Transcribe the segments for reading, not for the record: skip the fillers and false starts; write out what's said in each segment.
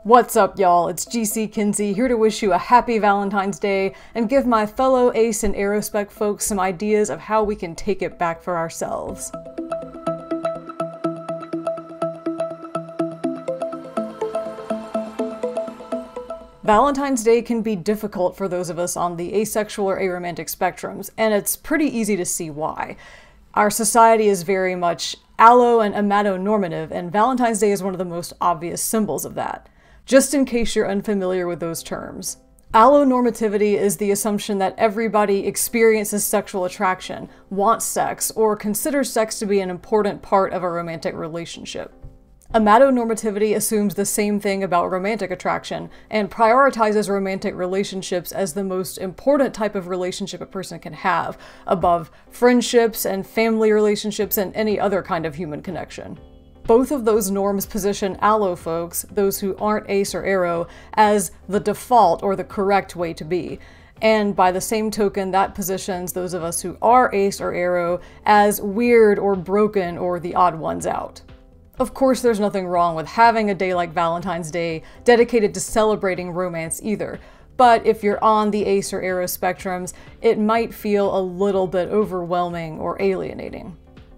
What's up, y'all? It's GC Kinsey here to wish you a happy Valentine's Day and give my fellow Ace and Arospec folks some ideas of how we can take it back for ourselves. Valentine's Day can be difficult for those of us on the asexual or aromantic spectrums, and it's pretty easy to see why. Our society is very much allo and amatonormative, and Valentine's Day is one of the most obvious symbols of that. Just in case you're unfamiliar with those terms. Allonormativity is the assumption that everybody experiences sexual attraction, wants sex, or considers sex to be an important part of a romantic relationship. Amatonormativity assumes the same thing about romantic attraction and prioritizes romantic relationships as the most important type of relationship a person can have, above friendships and family relationships and any other kind of human connection. Both of those norms position allo folks, those who aren't ace or aro, as the default or the correct way to be. And by the same token, that positions those of us who are ace or aro as weird or broken or the odd ones out. Of course, there's nothing wrong with having a day like Valentine's Day dedicated to celebrating romance either. But if you're on the ace or aro spectrums, it might feel a little bit overwhelming or alienating.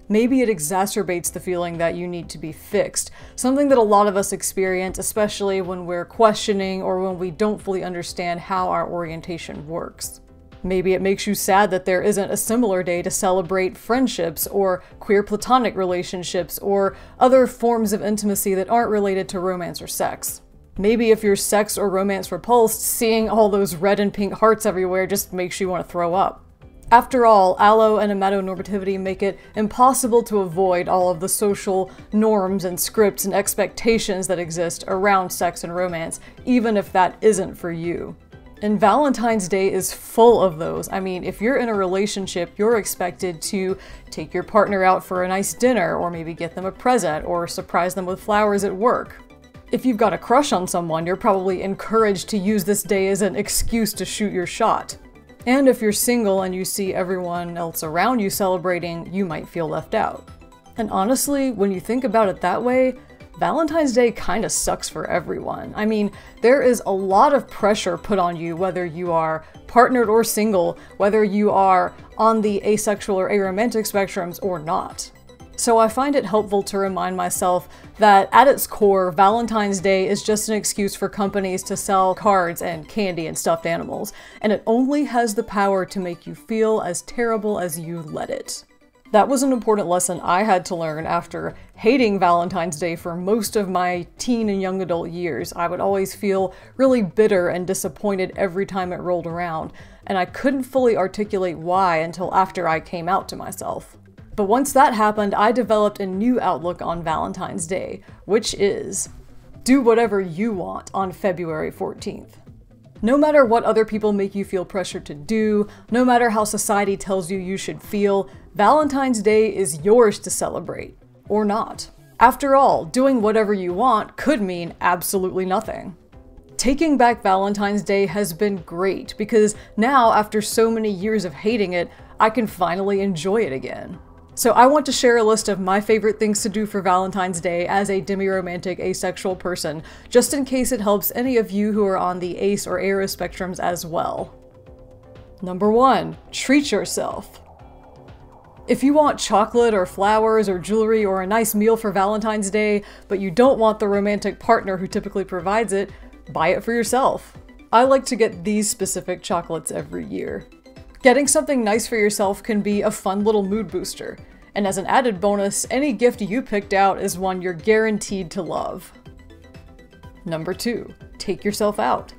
Maybe it exacerbates the feeling that you need to be fixed, something that a lot of us experience, especially when we're questioning or when we don't fully understand how our orientation works. Maybe it makes you sad that there isn't a similar day to celebrate friendships or queer platonic relationships or other forms of intimacy that aren't related to romance or sex. Maybe if you're sex or romance repulsed, seeing all those red and pink hearts everywhere just makes you want to throw up. After all, allo and amatonormativity make it impossible to avoid all of the social norms and scripts and expectations that exist around sex and romance, even if that isn't for you. And Valentine's Day is full of those. I mean, if you're in a relationship, you're expected to take your partner out for a nice dinner, or maybe get them a present, or surprise them with flowers at work. If you've got a crush on someone, you're probably encouraged to use this day as an excuse to shoot your shot. And if you're single and you see everyone else around you celebrating, you might feel left out. And honestly, when you think about it that way, Valentine's Day kinda sucks for everyone. I mean, there is a lot of pressure put on you whether you are partnered or single, whether you are on the asexual or aromantic spectrums or not. So I find it helpful to remind myself that at its core, Valentine's Day is just an excuse for companies to sell cards and candy and stuffed animals, and it only has the power to make you feel as terrible as you let it. That was an important lesson I had to learn after hating Valentine's Day for most of my teen and young adult years. I would always feel really bitter and disappointed every time it rolled around, and I couldn't fully articulate why until after I came out to myself. But once that happened, I developed a new outlook on Valentine's Day, which is do whatever you want on February 14th. No matter what other people make you feel pressured to do, no matter how society tells you should feel, Valentine's Day is yours to celebrate. Or not. After all, doing whatever you want could mean absolutely nothing. Taking back Valentine's Day has been great because now, after so many years of hating it, I can finally enjoy it again. So I want to share a list of my favorite things to do for Valentine's Day as a demi-romantic asexual person, just in case it helps any of you who are on the ace or aro spectrums as well. Number 1, treat yourself. If you want chocolate or flowers or jewelry or a nice meal for Valentine's Day, but you don't want the romantic partner who typically provides it, buy it for yourself. I like to get these specific chocolates every year. Getting something nice for yourself can be a fun little mood booster, and as an added bonus, any gift you picked out is one you're guaranteed to love. Number 2, take yourself out.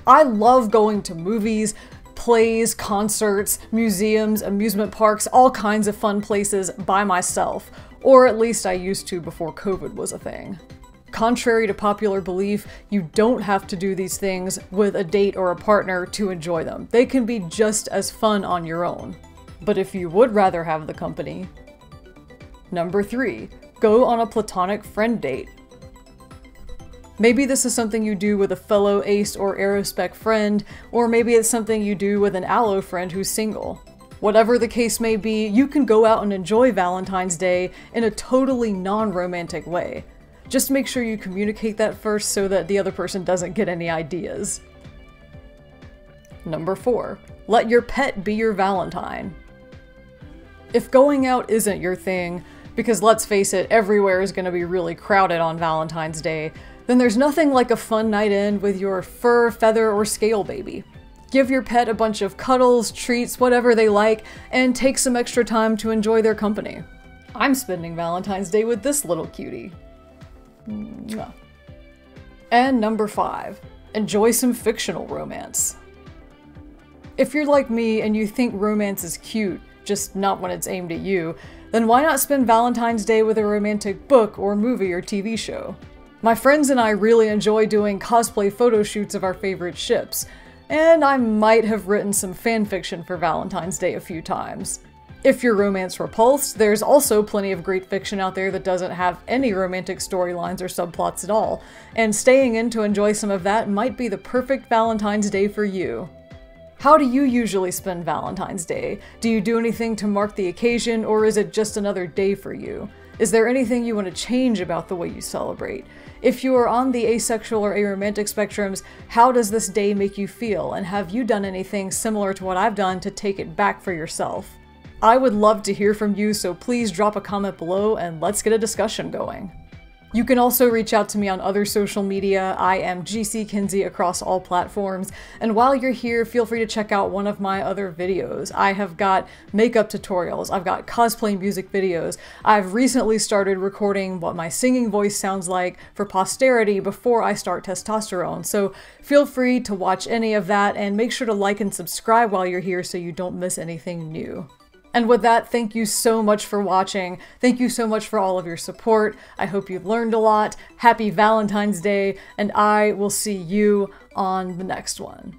I love going to movies, plays, concerts, museums, amusement parks, all kinds of fun places by myself, or at least I used to before COVID was a thing. Contrary to popular belief, you don't have to do these things with a date or a partner to enjoy them. They can be just as fun on your own. But if you would rather have the company... Number 3, go on a platonic friend date. Maybe this is something you do with a fellow ace or arospec friend, or maybe it's something you do with an allo friend who's single. Whatever the case may be, you can go out and enjoy Valentine's Day in a totally non-romantic way. Just make sure you communicate that first so that the other person doesn't get any ideas. Number 4. Let your pet be your Valentine. If going out isn't your thing, because let's face it, everywhere is going to be really crowded on Valentine's Day, then there's nothing like a fun night in with your fur, feather, or scale baby. Give your pet a bunch of cuddles, treats, whatever they like, and take some extra time to enjoy their company. I'm spending Valentine's Day with this little cutie. Mwah. And number 5. Enjoy some fictional romance. If you're like me and you think romance is cute, just not when it's aimed at you, then why not spend Valentine's Day with a romantic book or movie or TV show? My friends and I really enjoy doing cosplay photo shoots of our favorite ships, and I might have written some fanfiction for Valentine's Day a few times. If you're romance repulsed, there's also plenty of great fiction out there that doesn't have any romantic storylines or subplots at all, and staying in to enjoy some of that might be the perfect Valentine's Day for you. How do you usually spend Valentine's Day? Do you do anything to mark the occasion, or is it just another day for you? Is there anything you want to change about the way you celebrate? If you are on the asexual or aromantic spectrums, how does this day make you feel, and have you done anything similar to what I've done to take it back for yourself? I would love to hear from you, so please drop a comment below and let's get a discussion going. You can also reach out to me on other social media. I am GC Kinsey across all platforms, and while you're here, feel free to check out one of my other videos. I have got makeup tutorials, I've got cosplay music videos, I've recently started recording what my singing voice sounds like for posterity before I start testosterone, so feel free to watch any of that, and make sure to like and subscribe while you're here so you don't miss anything new. And with that, thank you so much for watching. Thank you so much for all of your support. I hope you've learned a lot. Happy Valentine's Day, and I will see you on the next one.